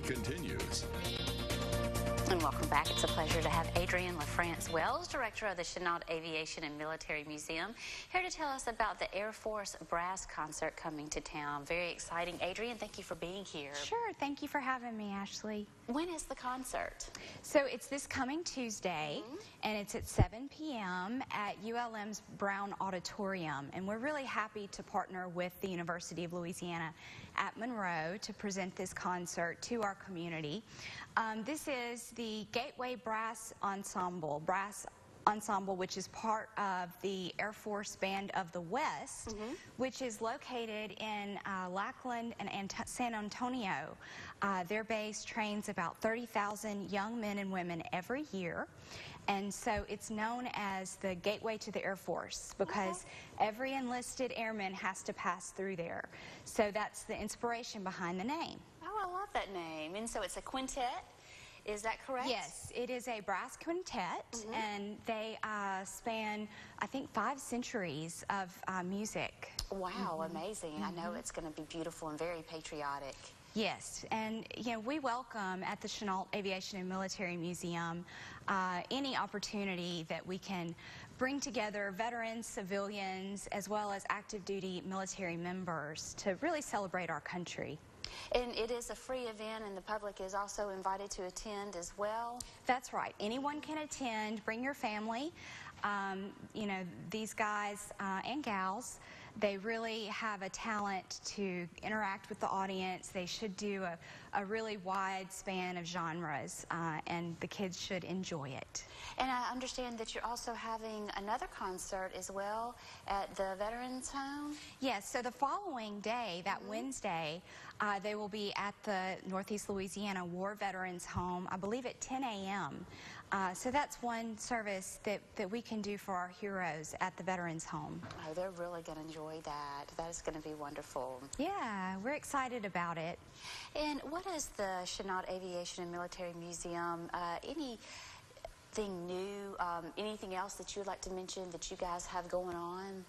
continues. And welcome back. It's a pleasure to have Adrienne LaFrance Wells, director of the Chennault Aviation and Military Museum, here to tell us about the Air Force Brass Concert coming to town. Very exciting. Adrienne, thank you for being here. Sure. Thank you for having me, Ashley. When is the concert? So it's this coming Tuesday, and it's at 7 p.m. at ULM's Brown Auditorium. And we're really happy to partner with the University of Louisiana at Monroe to present this concert to our community. This is the Gateway Brass Ensemble, which is part of the Air Force Band of the West, which is located in Lackland and San Antonio. Their base trains about 30,000 young men and women every year. And so it's known as the gateway to the Air Force because every enlisted airman has to pass through there. So that's the inspiration behind the name. Oh, I love that name. And so it's a quintet. Is that correct? Yes, it is a brass quintet, and they span, I think, 5 centuries of music. Wow, amazing. I know it's going to be beautiful and very patriotic. Yes, and we welcome at the Chennault Aviation and Military Museum any opportunity that we can bring together veterans, civilians, as well as active duty military members to really celebrate our country. And it is a free event, and the public is also invited to attend as well? That's right. Anyone can attend. Bring your family. These guys and gals, they really have a talent to interact with the audience. They should do a really wide span of genres, and the kids should enjoy it. And I understand that you're also having another concert as well at the Veterans Home? Yes, so the following day, that Wednesday, they will be at the Northeast Louisiana War Veterans Home, I believe at 10 a.m. So that's one service that we can do for our heroes at the Veterans Home. Oh, they're really going to enjoy that. That is going to be wonderful. Yeah, we're excited about it. And what is the Chennault Aviation and Military Museum? Anything new, anything else that you'd like to mention that you guys have going on?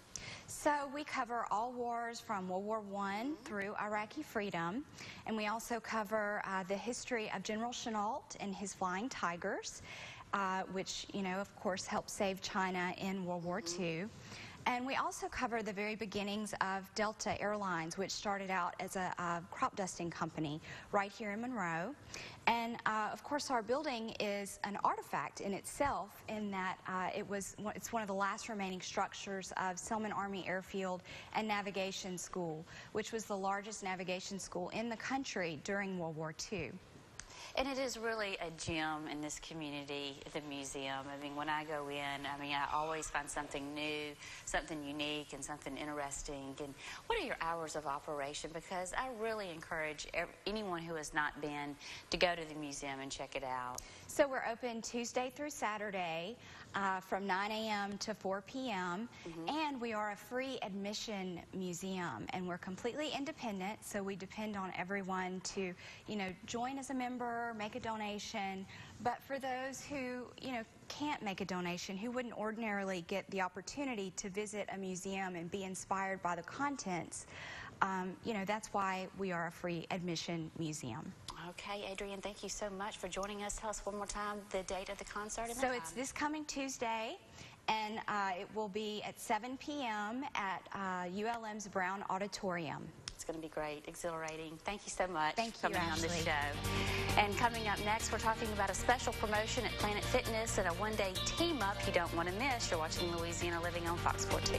So we cover all wars from World War I through Iraqi freedom, and we also cover the history of General Chennault and his Flying Tigers, which, of course, helped save China in World War II. And we also cover the very beginnings of Delta Airlines, which started out as a crop dusting company right here in Monroe. And of course, our building is an artifact in itself in that it's one of the last remaining structures of Selman Army Airfield and Navigation School, which was the largest navigation school in the country during World War II. And it is really a gem in this community, the museum. I mean, when I go in, I always find something new, something unique, and something interesting. And what are your hours of operation? Because I really encourage anyone who has not been to go to the museum and check it out. So we're open Tuesday through Saturday from 9 a.m. to 4 p.m. And we are a free admission museum, and we're completely independent, so we depend on everyone to, join as a member, make a donation. But for those who, can't make a donation, who wouldn't ordinarily get the opportunity to visit a museum and be inspired by the contents, that's why we are a free admission museum. Okay, Adrienne, thank you so much for joining us. Tell us one more time the date of the concert and the time. So it's this coming Tuesday, and it will be at 7 p.m. at ULM's Brown Auditorium. It's going to be great, exhilarating. Thank you so much for coming on the show. And coming up next, we're talking about a special promotion at Planet Fitness and a one-day team-up you don't want to miss. You're watching Louisiana Living on Fox 14.